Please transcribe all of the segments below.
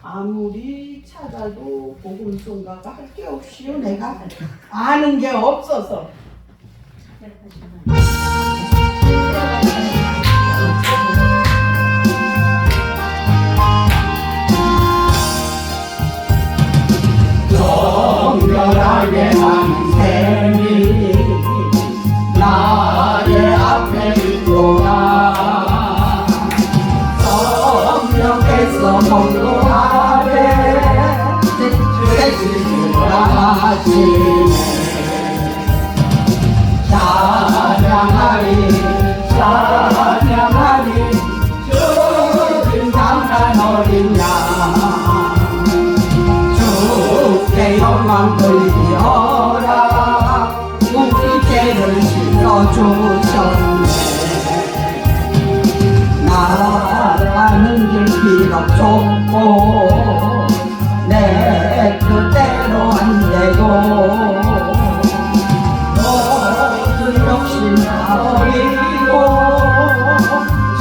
아무리 찾아도 복음송가가 할 게 없이요. 내가 아는 게 없어서. 정결하게 하는 셈이 나의 앞에 있도다. 성령께서 공고하게 주의 하시네. 찬양하리 찬양하리 주님 강한 어린 양 주께 영광 돌리어라. 우리 죄를 씻어주셨네. 나가는 길 비록 좁고 내 뜻대로 안 되고 모든 욕심 다 버리고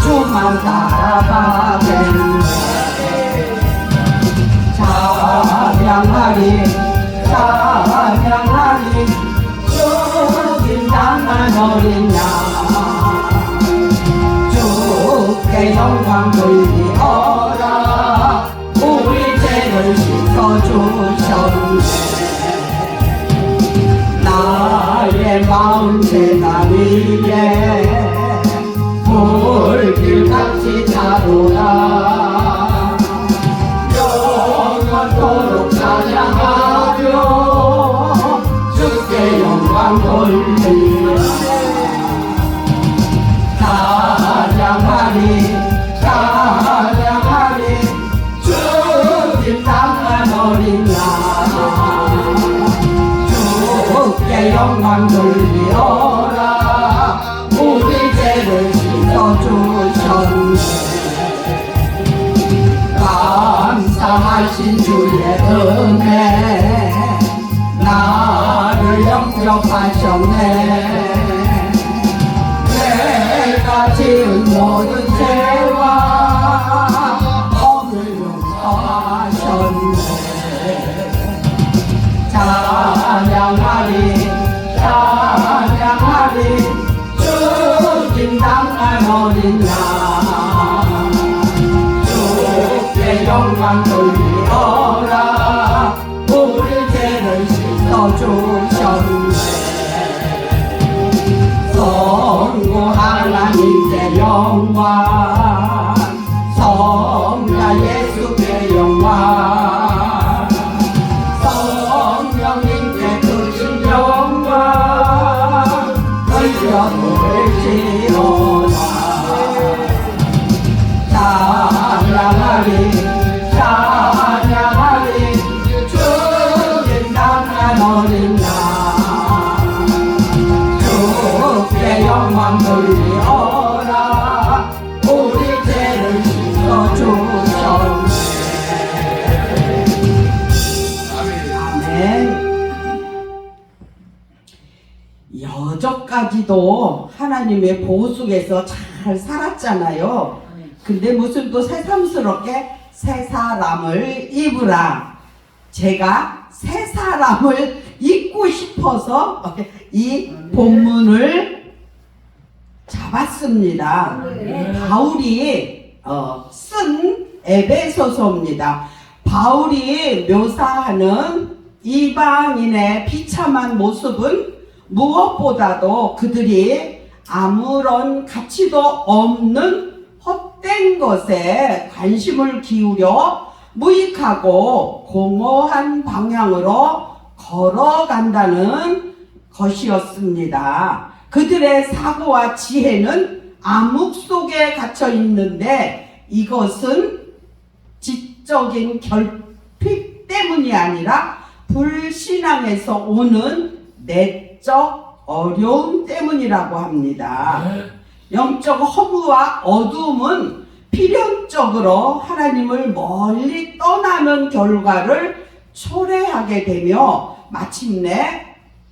주만 따라가겠네. 찬양하리 찬양하리 주님 당한 어린 양 주께 영광 돌리어라. 우리 죄를 씻어주셨네. 나의 마음 제단 위에 불길같이 타도다. 영원토록 찬양하며 주께 영광 돌리라. 찬양하리 찬양하리 주님 당한 어린 양 주께 영광 돌리어라. 우리 죄를 씻어주셨네. 감사하신 주의 은혜 나를 영접하셨네. 내가 지은 모든 죄와 범을 용서하셨네. 찬양하리 찬양하리 주님 당한 어린 양 주께 영광 돌리어라. 우리 죄를 씻어주셨네. 성부 하나님께 영광 성자 예수께 영광 성령님께 크신 영광 돌려드릴지어다. 찬양하리 찬양하리 주님 당한 어린 양 주께 영광 돌리어라. 우리 죄를 씻어주셨네. 아멘. 여전까지도 하나님의 보호 속에서 잘 살았잖아요. 근데 무슨 또 새삼스럽게 새 사람을 입으라. 제가 새 사람을 입고 싶어서 이 본문을 잡았습니다. 바울이 쓴 에베소서입니다. 바울이 묘사하는 이방인의 비참한 모습은 무엇보다도 그들이 아무런 가치도 없는 헛된 것에 관심을 기울여 무익하고 공허한 방향으로 걸어간다는 것이었습니다. 그들의 사고와 지혜는 암흑 속에 갇혀 있는데 이것은 지적인 결핍 때문이 아니라 불신앙에서 오는 내적 어려움 때문이라고 합니다. 영적 허무와 어두움은 필연적으로 하나님을 멀리 떠나는 결과를 초래하게 되며 마침내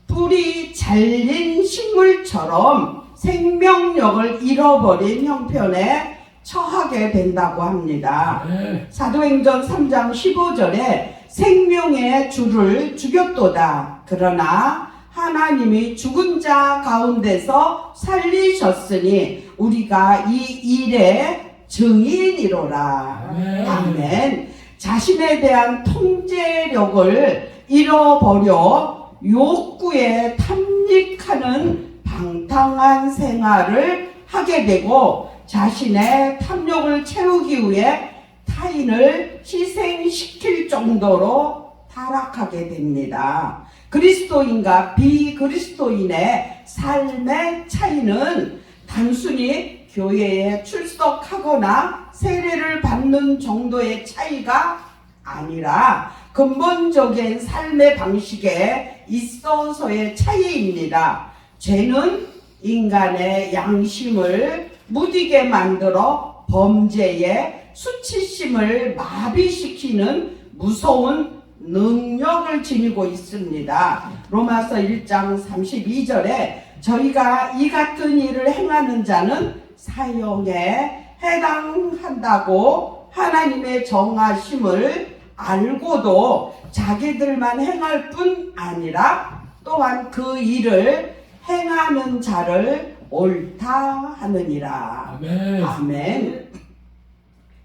뿌리 잘린 식물처럼 생명력을 잃어버린 형편에 처하게 된다고 합니다. 네. 사도행전 3장 15절에 생명의 주를 죽였도다. 그러나 하나님이 죽은 자 가운데서 살리셨으니 우리가 이 일의 증인이로라. 아멘. 자신에 대한 통제력을 잃어버려 욕구에 탐닉하는 방탕한 생활을 하게 되고 자신의 탐욕을 채우기 위해 타인을 희생시킬 정도로 타락하게 됩니다. 그리스도인과 비그리스도인의 삶의 차이는 단순히 교회에 출석하거나 세례를 받는 정도의 차이가 아니라 근본적인 삶의 방식에 있어서의 차이입니다. 죄는 인간의 양심을 무디게 만들어 범죄의 수치심을 마비시키는 무서운 능력을 지니고 있습니다. 로마서 1장 32절에 저희가 이 같은 일을 행하는 자는 사형에 해당한다고 하나님의 정하심을 알고도 자기들만 행할 뿐 아니라 또한 그 일을 행하는 자를 옳다 하느니라. 아멘. 아멘.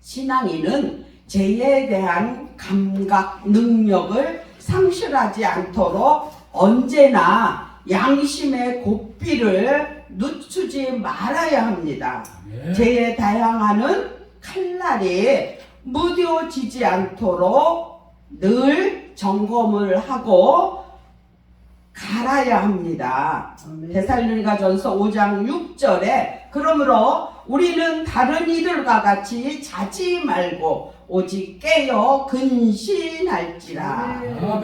신앙인은 죄에 대한 감각 능력을 상실하지 않도록 언제나 양심의 고삐를 늦추지 말아야 합니다. 죄에 다양하는 칼날이 무뎌지지 않도록 늘 점검을 하고 갈아야 합니다. 데살로니가전서 5장 6절에 그러므로 우리는 다른 이들과 같이 자지 말고 오직 깨어 근신할지라.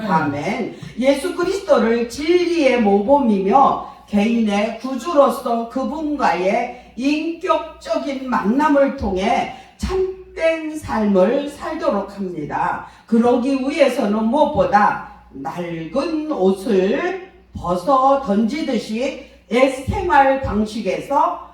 아멘. 예수 그리스도를 진리의 모범이며 개인의 구주로서 그분과의 인격적인 만남을 통해 참된 삶을 살도록 합니다. 그러기 위해서는 무엇보다 낡은 옷을 벗어 던지듯이 옛 생활 방식에서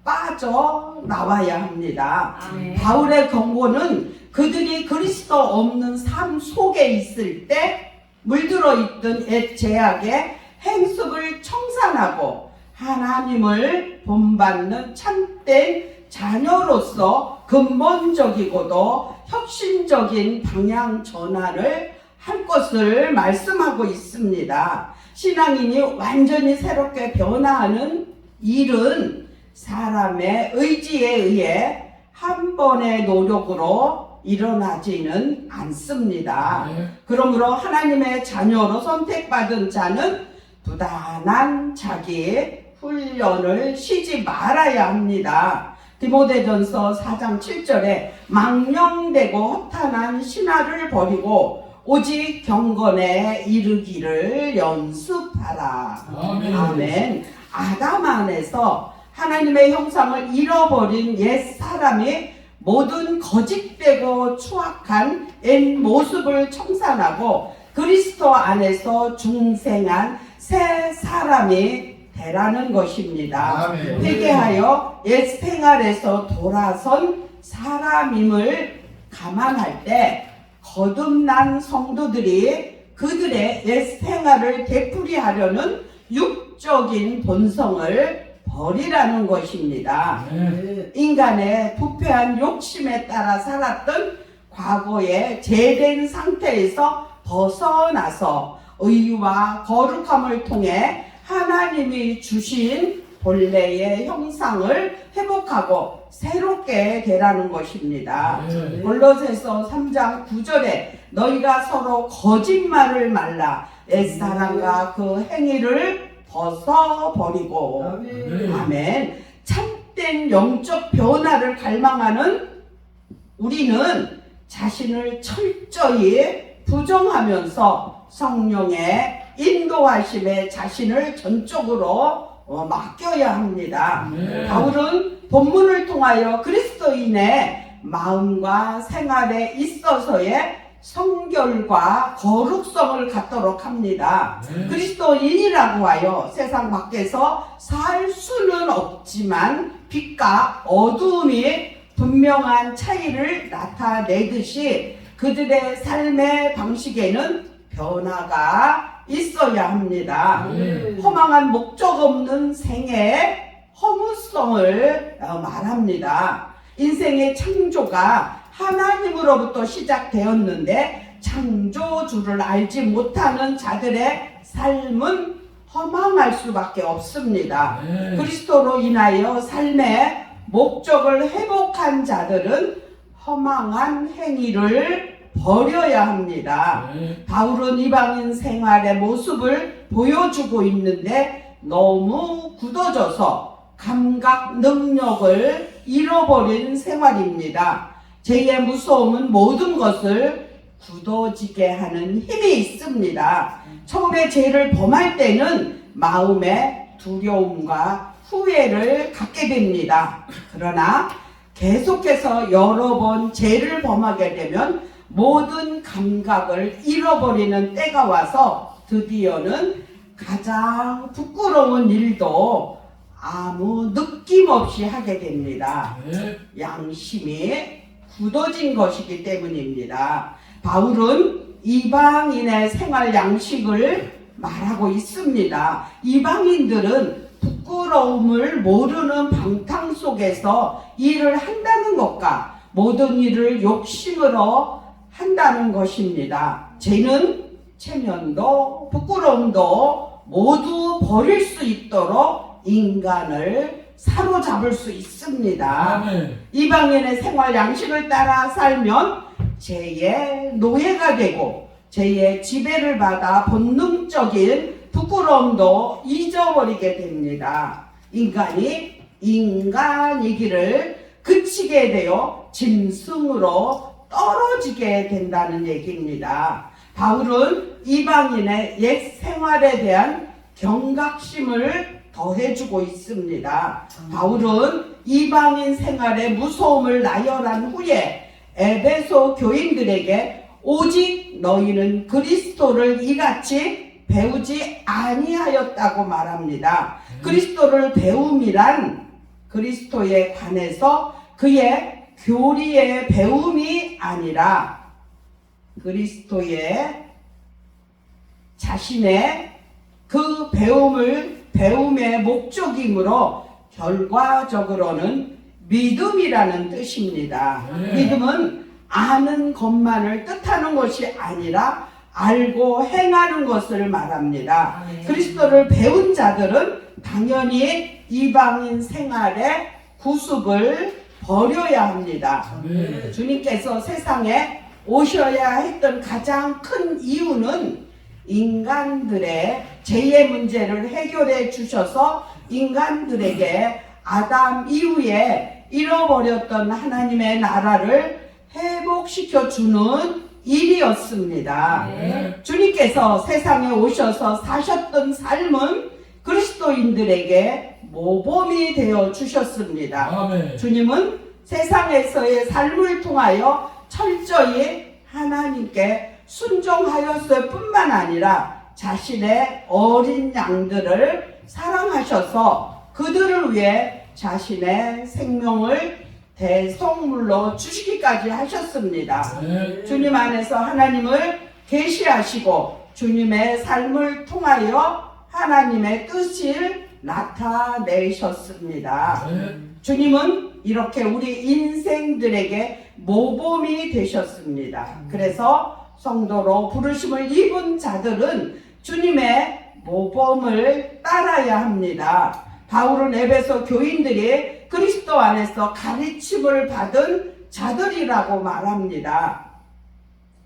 빠져나와야 합니다. 바울의 경고는 그들이 그리스도 없는 삶 속에 있을 때 물들어 있던 옛 죄악의 행습을 청산하고 하나님을 본받는 참된 자녀로서 근본적이고도 혁신적인 방향 전환을 할 것을 말씀하고 있습니다. 신앙인이 완전히 새롭게 변화하는 일은 사람의 의지에 의해 한 번의 노력으로 일어나지는 않습니다. 그러므로 하나님의 자녀로 선택받은 자는 부단한 자기 훈련을 쉬지 말아야 합니다. 디모데전서 4장 7절에 망령되고 허탄한 신화를 버리고 오직 경건에 이르기를 연습하라. 아멘. 아담 안에서 하나님의 형상을 잃어버린 옛 사람이 모든 거짓되고 추악한 옛 모습을 청산하고 그리스도 안에서 중생한 새 사람이 되라는 것입니다. 아멘. 회개하여 옛 생활에서 돌아선 사람임을 감안할 때 거듭난 성도들이 그들의 옛 생활을 되풀이하려는 육적인 본성을 버리라는 것입니다. 인간의 부패한 욕심에 따라 살았던 과거의 죄된 상태에서 벗어나서 의와 거룩함을 통해 하나님이 주신 본래의 형상을 회복하고 새롭게 되라는 것입니다. 골로새서 3장 9절에 너희가 서로 거짓말을 말라 옛사람과 그 행위를 벗어버리고 아멘. 참된 영적 변화를 갈망하는 우리는 자신을 철저히 부정하면서 성령의 인도하심에 자신을 전적으로 맡겨야 합니다. 바울은 본문을 통하여 그리스도인의 마음과 생활에 있어서의 성결과 거룩성을 갖도록 합니다. 그리스도인이라고 하여 세상 밖에서 살 수는 없지만 빛과 어두움이 분명한 차이를 나타내듯이 그들의 삶의 방식에는 변화가 있어야 합니다. 허망한 목적 없는 생의 허무성을 말합니다. 인생의 창조가 하나님으로부터 시작되었는데 창조주를 알지 못하는 자들의 삶은 허망할 수밖에 없습니다. 그리스도로 인하여 삶의 목적을 회복한 자들은 허망한 행위를 버려야 합니다. 바울은 이방인 생활의 모습을 보여주고 있는데 너무 굳어져서 감각 능력을 잃어버린 생활입니다. 죄의 무서움은 모든 것을 굳어지게 하는 힘이 있습니다. 처음에 죄를 범할 때는 마음에 두려움과 후회를 갖게 됩니다. 그러나 계속해서 여러 번 죄를 범하게 되면 모든 감각을 잃어버리는 때가 와서 드디어는 가장 부끄러운 일도 아무 느낌 없이 하게 됩니다. 양심이 굳어진 것이기 때문입니다. 바울은 이방인의 생활 양식을 말하고 있습니다. 이방인들은 부끄러움을 모르는 방탕 속에서 일을 한다는 것과 모든 일을 욕심으로 한다는 것입니다. 죄는 체면도 부끄러움도 모두 버릴 수 있도록 인간을 사로잡을 수 있습니다. 이방인의 생활 양식을 따라 살면 죄의 노예가 되고 죄의 지배를 받아 본능적인 부끄러움도 잊어버리게 됩니다. 인간이 인간이기를 그치게 되어 짐승으로 떨어지게 된다는 얘기입니다. 바울은 이방인의 옛 생활에 대한 경각심을 더해주고 있습니다. 바울은 이방인 생활의 무서움을 나열한 후에 에베소 교인들에게 오직 너희는 그리스도를 이같이 배우지 아니하였다고 말합니다. 그리스도를 배움이란 그리스도에 관해서 그의 교리의 배움이 아니라 그리스도의 자신의 그 배움의 목적이므로 결과적으로는 믿음이라는 뜻입니다. 믿음은 아는 것만을 뜻하는 것이 아니라 알고 행하는 것을 말합니다. 그리스도를 배운 자들은 당연히 이방인 생활의 구습을 버려야 합니다. 주님께서 세상에 오셔야 했던 가장 큰 이유는 인간들의 죄의 문제를 해결해 주셔서 인간들에게 아담 이후에 잃어버렸던 하나님의 나라를 회복시켜 주는 일이었습니다. 주님께서 세상에 오셔서 사셨던 삶은 그리스도인들에게 모범이 되어 주셨습니다. 주님은 세상에서의 삶을 통하여 철저히 하나님께 순종하였을 뿐만 아니라 자신의 어린 양들을 사랑하셔서 그들을 위해 자신의 생명을 대속물로 주시기까지 하셨습니다. 주님 안에서 하나님을 계시하시고 주님의 삶을 통하여 하나님의 뜻을 나타내셨습니다. 주님은 이렇게 우리 인생들에게 모범이 되셨습니다. 그래서 성도로 부르심을 입은 자들은 주님의 모범을 따라야 합니다. 바울은 에베소 교인들이 그리스도 안에서 가르침을 받은 자들이라고 말합니다.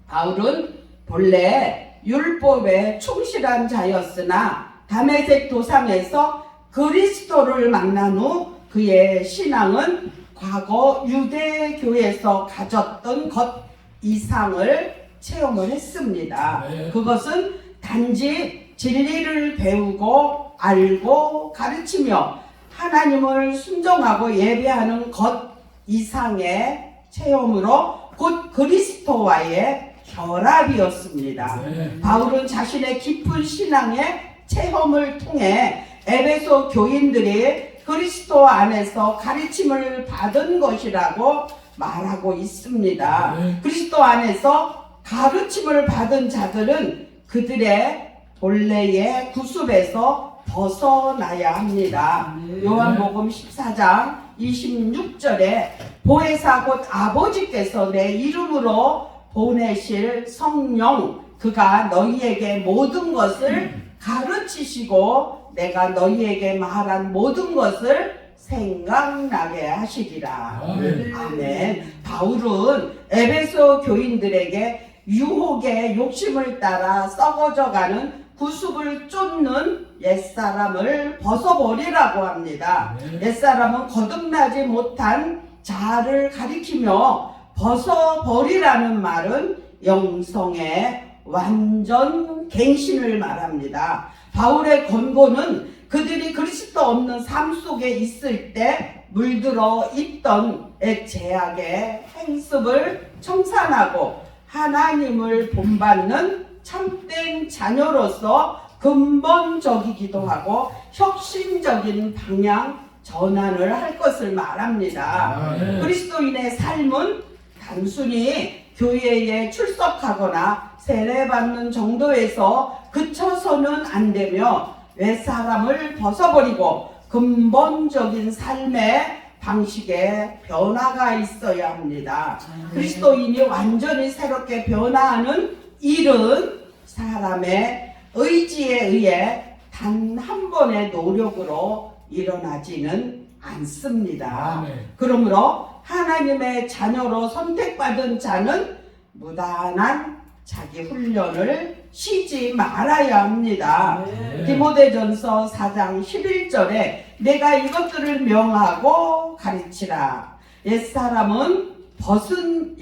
바울은 본래 율법에 충실한 자였으나 다메섹 도상에서 그리스도를 만난 후 그의 신앙은 과거 유대교에서 가졌던 것 이상을 체험을 했습니다. 그것은 단지 진리를 배우고 알고 가르치며 하나님을 순종하고 예배하는 것 이상의 체험으로 곧 그리스도와의 결합이었습니다. 바울은 자신의 깊은 신앙의 체험을 통해 에베소 교인들이 그리스도 안에서 가르침을 받은 것이라고 말하고 있습니다. 그리스도 안에서 가르침을 받은 자들은 그들의 본래의 구습에서 벗어나야 합니다. 요한복음 14장 26절에 보혜사 곧 아버지께서 내 이름으로 보내실 성령 그가 너희에게 모든 것을 가르치시고 내가 너희에게 말한 모든 것을 생각나게 하시리라. 아멘. 바울은 에베소 교인들에게 유혹의 욕심을 따라 썩어져가는 구습을 쫓는 옛사람을 벗어버리라고 합니다. 옛사람은 거듭나지 못한 자아를 가리키며 벗어버리라는 말은 영성의 완전 갱신을 말합니다. 바울의 권고는 그들이 그리스도 없는 삶 속에 있을 때 물들어 있던 죄악의 행습을 청산하고 하나님을 본받는 참된 자녀로서 근본적이기도 하고 혁신적인 방향 전환을 할 것을 말합니다. 그리스도인의 삶은 단순히 교회에 출석하거나 세례받는 정도에서 그쳐서는 안 되며 옛사람을 벗어버리고 근본적인 삶의 방식에 변화가 있어야 합니다. 그리스도인이 완전히 새롭게 변화하는 일은 사람의 의지에 의해 단 한 번의 노력으로 일어나지는 않습니다. 그러므로 하나님의 자녀로 선택받은 자는 무단한 자기 훈련을 쉬지 말아야 합니다. 디모데전서 4장 11절에 내가 이것들을 명하고 가르치라. 옛사람을 벗은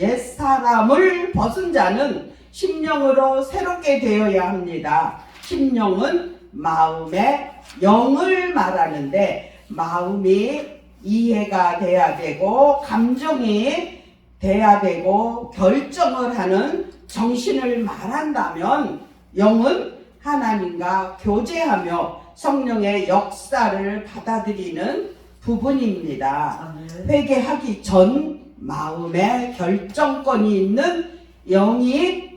자는 심령으로 새롭게 되어야 합니다. 심령은 마음의 영을 말하는데 마음이 이해가 돼야 되고 감정이 돼야 되고 결정을 하는 정신을 말한다면 영은 하나님과 교제하며 성령의 역사를 받아들이는 부분입니다. 회개하기 전 마음에 결정권이 있는 영이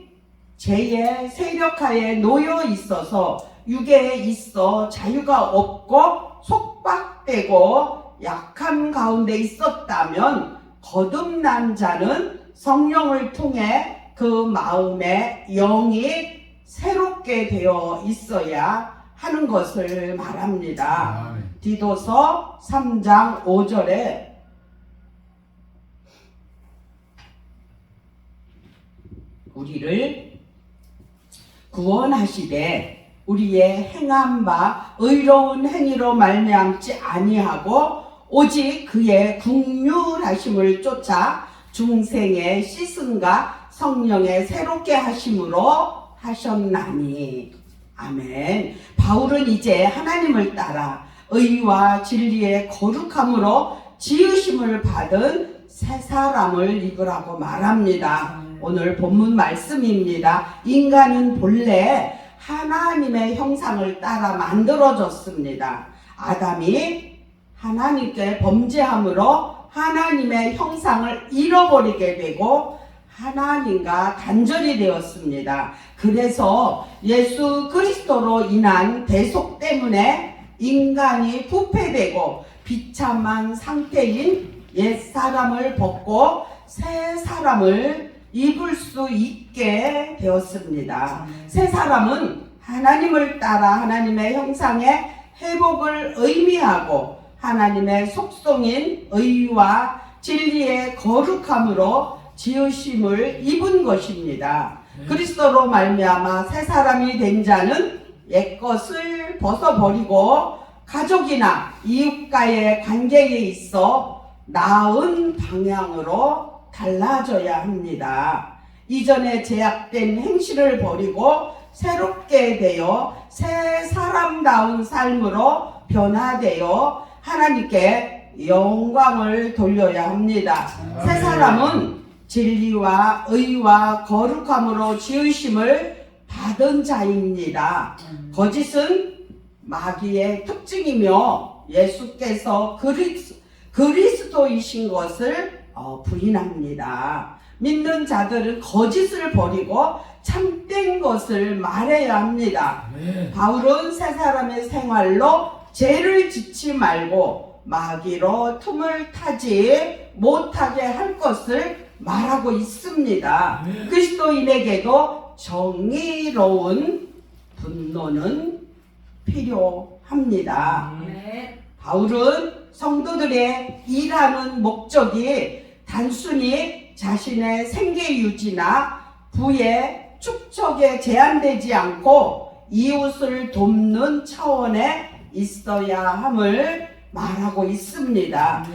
죄의 세력하에 놓여 있어서 육에 있어 자유가 없고 속박되고 약한 가운데 있었다면 거듭난 자는 성령을 통해 그 마음의 영이 새롭게 되어 있어야 하는 것을 말합니다. 디도서 3장 5절에 우리를 구원하시되 우리의 행한 바 의로운 행위로 말미암지 아니하고 오직 그의 긍휼하심을 쫓아 중생의 씻음과 성령의 새롭게 하심으로 하셨나니. 아멘. 바울은 이제 하나님을 따라 의와 진리의 거룩함으로 지으심을 받은 새 사람을 입으라고 말합니다. 오늘 본문 말씀입니다. 인간은 본래 하나님의 형상을 따라 만들어졌습니다. 아담이 하나님께 범죄함으로 하나님의 형상을 잃어버리게 되고 하나님과 단절이 되었습니다. 그래서 예수 그리스도로 인한 대속 때문에 인간이 부패되고 비참한 상태인 옛사람을 벗고 새 사람을 입을 수 있게 되었습니다. 새 사람은 하나님을 따라 하나님의 형상의 회복을 의미하고 하나님의 속성인 의와 진리의 거룩함으로 지으심을 입은 것입니다. 그리스도로 말미암아 새 사람이 된 자는 옛것을 벗어버리고 가족이나 이웃과의 관계에 있어 나은 방향으로 달라져야 합니다. 이전에 제약된 행실을 버리고 새롭게 되어 새 사람다운 삶으로 변화되어 하나님께 영광을 돌려야 합니다. 새 사람은 진리와 의와 거룩함으로 지으심을 받은 자입니다. 거짓은 마귀의 특징이며 예수께서 그리스도이신 것을 부인합니다. 믿는 자들은 거짓을 버리고 참된 것을 말해야 합니다. 바울은 세 사람의 생활로 죄를 짓지 말고 마귀로 틈을 타지 못하게 할 것을 말하고 있습니다. 그리스도인에게도 정의로운 분노는 필요합니다. 바울은 성도들의 일하는 목적이 단순히 자신의 생계 유지나 부의 축적에 제한되지 않고 이웃을 돕는 차원에 있어야 함을 말하고 있습니다.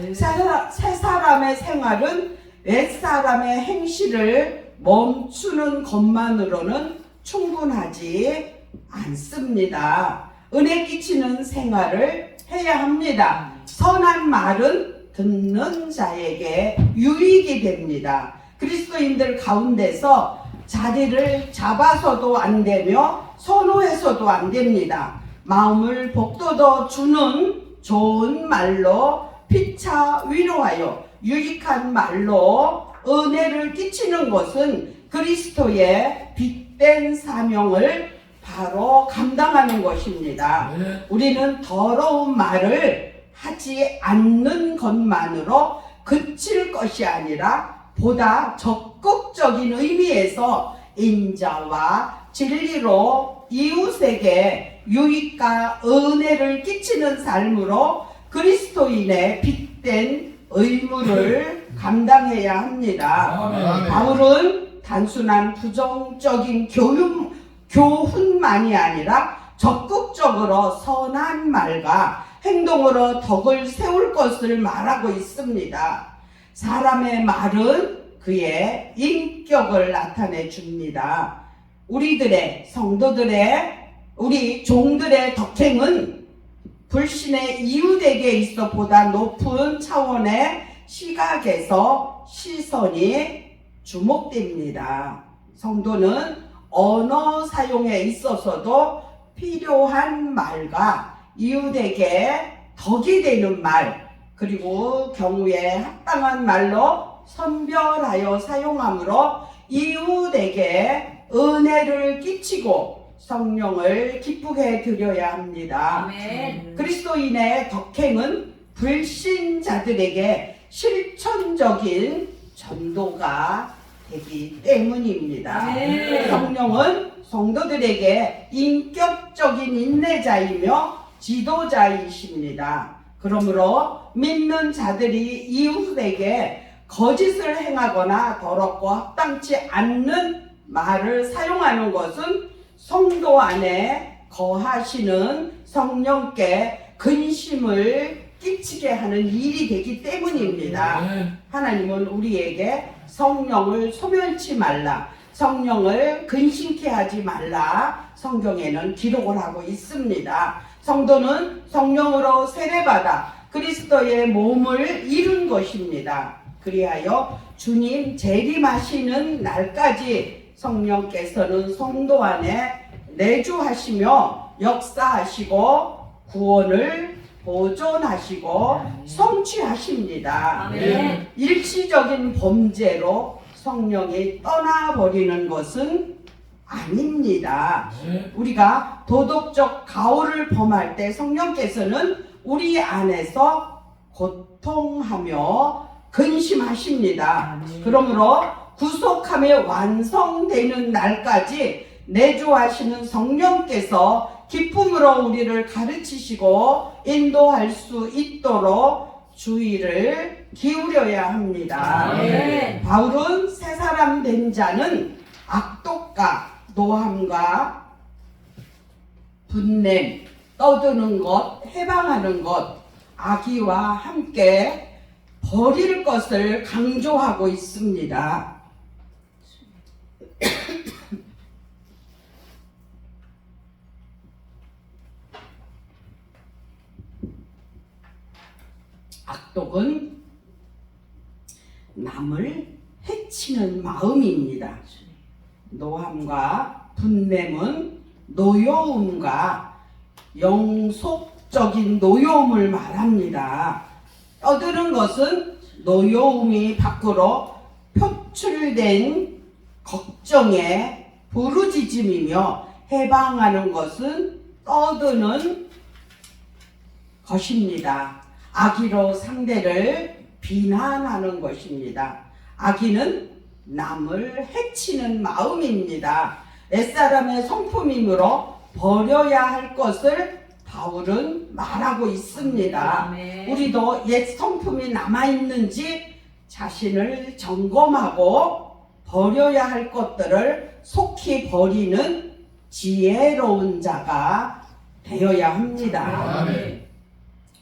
세 사람의 생활은 윗사람의 행실을 멈추는 것만으로는 충분하지 않습니다. 은혜 끼치는 생활을 해야 합니다. 선한 말은 듣는 자에게 유익이 됩니다. 그리스도인들 가운데서 자리를 잡아서도 안 되며 선호해서도 안 됩니다. 마음을 복돋아 주는 좋은 말로 피차 위로하여 유익한 말로 은혜를 끼치는 것은 그리스도의 빛된 사명을 바로 감당하는 것입니다. 우리는 더러운 말을 하지 않는 것만으로 그칠 것이 아니라 보다 적극적인 의미에서 인자와 진리로 이웃에게 유익과 은혜를 끼치는 삶으로 그리스도인의 빛된 의무를 감당해야 합니다. 바울은 단순한 부정적인 교훈만이 아니라 적극적으로 선한 말과 행동으로 덕을 세울 것을 말하고 있습니다. 사람의 말은 그의 인격을 나타내 줍니다. 우리들의 성도들의 우리 종들의 덕행은 불신의 이웃에게 있어 보다 높은 차원의 시각에서 시선이 주목됩니다. 성도는 언어 사용에 있어서도 필요한 말과 이웃에게 덕이 되는 말, 그리고 경우에 합당한 말로 선별하여 사용함으로 이웃에게 은혜를 끼치고 성령을 기쁘게 드려야 합니다. 아멘. 그리스도인의 덕행은 불신자들에게 실천적인 전도가 되기 때문입니다. 아멘. 성령은 성도들에게 인격적인 인내자이며 지도자이십니다. 그러므로 믿는 자들이 이웃에게 거짓을 행하거나 더럽고 합당치 않는 말을 사용하는 것은 성도 안에 거하시는 성령께 근심을 끼치게 하는 일이 되기 때문입니다. 하나님은 우리에게 성령을 소멸치 말라, 성령을 근심케 하지 말라 성경에는 기록을 하고 있습니다. 성도는 성령으로 세례받아 그리스도의 몸을 이룬 것입니다. 그리하여 주님 재림하시는 날까지 성령께서는 성도 안에 내주하시며 역사하시고 구원을 보존하시고 성취하십니다. 아멘. 일시적인 범죄로 성령이 떠나버리는 것은 아닙니다. 우리가 도덕적 가오를 범할 때 성령께서는 우리 안에서 고통하며 근심하십니다. 그러므로 구속함이 완성되는 날까지 내주하시는 성령께서 기쁨으로 우리를 가르치시고 인도할 수 있도록 주의를 기울여야 합니다. 아멘. 바울은 새 사람 된 자는 악독과 노함과 분냄, 떠드는 것, 해방하는 것, 악의와 함께 버릴 것을 강조하고 있습니다. 악독은 남을 해치는 마음입니다. 노함과 분냄은 노여움과 영속 영적인 노여움을 말합니다. 떠드는 것은 노여움이 밖으로 표출된 걱정의 부르짖음이며 해방하는 것은 떠드는 것입니다. 악의로 상대를 비난하는 것입니다. 악의는 남을 해치는 마음입니다. 옛사람의 성품이므로 버려야 할 것을 바울은 말하고 있습니다. 우리도 옛 성품이 남아있는지 자신을 점검하고 버려야 할 것들을 속히 버리는 지혜로운 자가 되어야 합니다.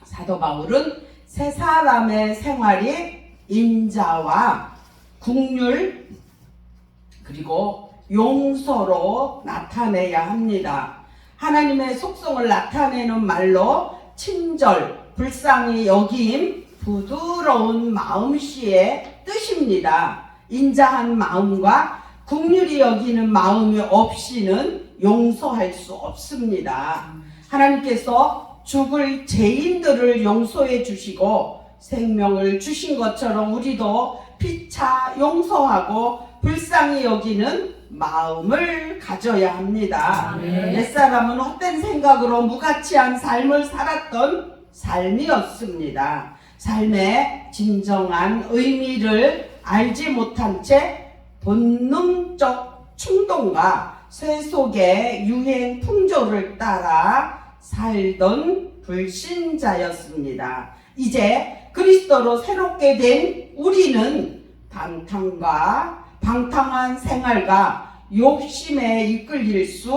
사도 바울은 새 사람의 생활이 인자와 긍휼 그리고 용서로 나타내야 합니다. 하나님의 속성을 나타내는 말로 친절, 불쌍히 여김, 부드러운 마음씨의 뜻입니다. 인자한 마음과 긍휼히 여기는 마음이 없이는 용서할 수 없습니다. 하나님께서 죽을 죄인들을 용서해 주시고 생명을 주신 것처럼 우리도 피차 용서하고 불쌍히 여기는 마음을 가져야 합니다. 옛사람은 헛된 생각으로 무가치한 삶을 살았던 삶이었습니다. 삶의 진정한 의미를 알지 못한 채 본능적 충동과 세속의 유행 풍조를 따라 살던 불신자였습니다. 이제 그리스도로 새롭게 된 우리는 방탕한 생활과 욕심에 이끌릴 수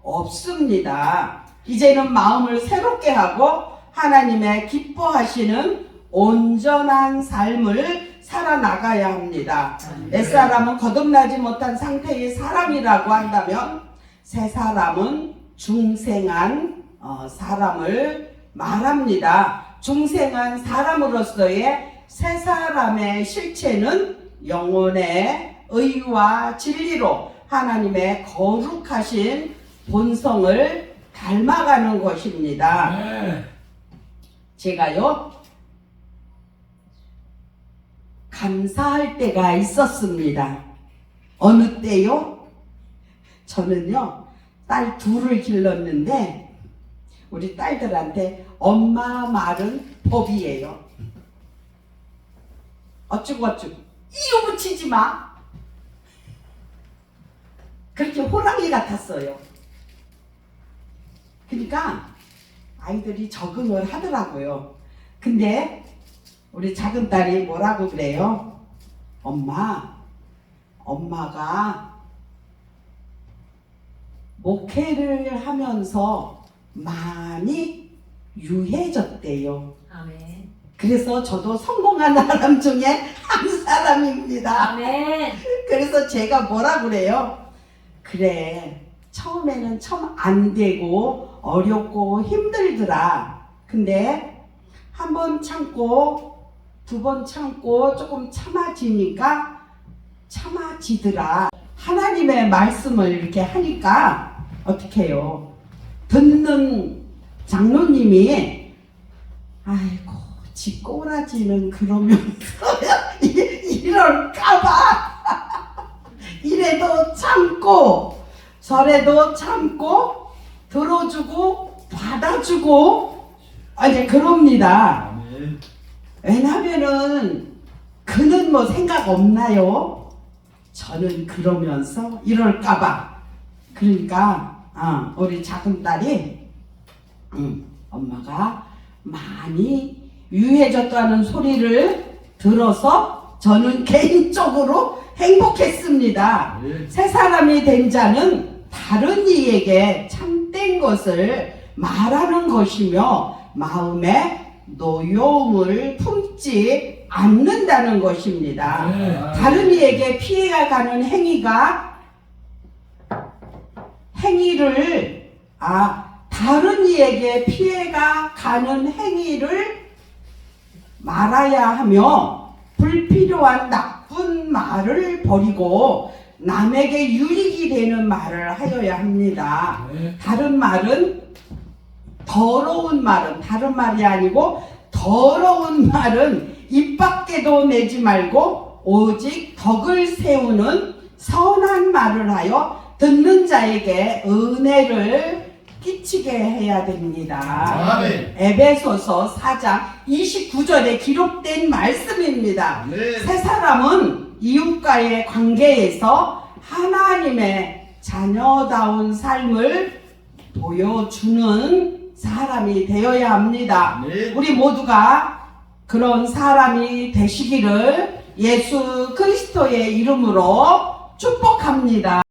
없습니다. 이제는 마음을 새롭게 하고 하나님의 기뻐하시는 온전한 삶을 살아나가야 합니다. 옛사람은 거듭나지 못한 상태의 사람이라고 한다면 새 사람은 중생한 사람을 말합니다. 중생한 사람으로서의 새 사람의 실체는 영혼의 의와 진리로 하나님의 거룩하신 본성을 닮아가는 것입니다. 제가요 감사할 때가 있었습니다. 어느 때요? 저는요 딸 둘을 길렀는데 우리 딸들한테 엄마 말은 법이에요. 어쩌고 이유 붙이지 마. 그렇게 호랑이 같았어요. 그러니까 아이들이 적응을 하더라고요. 근데 우리 작은 딸이 뭐라고 그래요? 엄마가 목회를 하면서 많이 유해졌대요. 아멘. 그래서 저도 성공한 사람 중에 한 사람입니다. 아멘. 그래서 제가 뭐라 그래요? 그래, 처음에는 참 안 되고 어렵고 힘들더라. 근데 한 번 참고 두 번 참고 조금 참아지니까 참아지더라. 하나님의 말씀을 이렇게 하니까 어떻게 해요? 듣는 장로님이 아이고 지 꼬라지는 그러면서 이럴까봐 이래도 참고 저래도 참고 들어주고 받아주고 이제 그럽니다. 왜냐면은 그는 뭐 생각 없나요? 저는 그러면서 이럴까봐. 그러니까 우리 작은 딸이 엄마가 많이 유해졌다는 소리를 들어서 저는 개인적으로 행복했습니다. 새 사람이 된 자는 다른 이에게 참된 것을 말하는 것이며 마음에 노여움을 품지 않는다는 것입니다. 다른 이에게 피해가 가는 다른 이에게 피해가 가는 행위를 말아야 하며 불필요한 나쁜 말을 버리고 남에게 유익이 되는 말을 하여야 합니다. 다른 말은 더러운 말은 다른 말이 아니고 더러운 말은 입 밖에도 내지 말고 오직 덕을 세우는 선한 말을 하여 듣는 자에게 은혜를 끼치게 해야 됩니다. 아멘. 에베소서 4장 29절에 기록된 말씀입니다. 네. 새 사람은 이웃과의 관계에서 하나님의 자녀다운 삶을 보여주는 사람이 되어야 합니다. 네. 우리 모두가 그런 사람이 되시기를 예수 그리스도의 이름으로 축복합니다.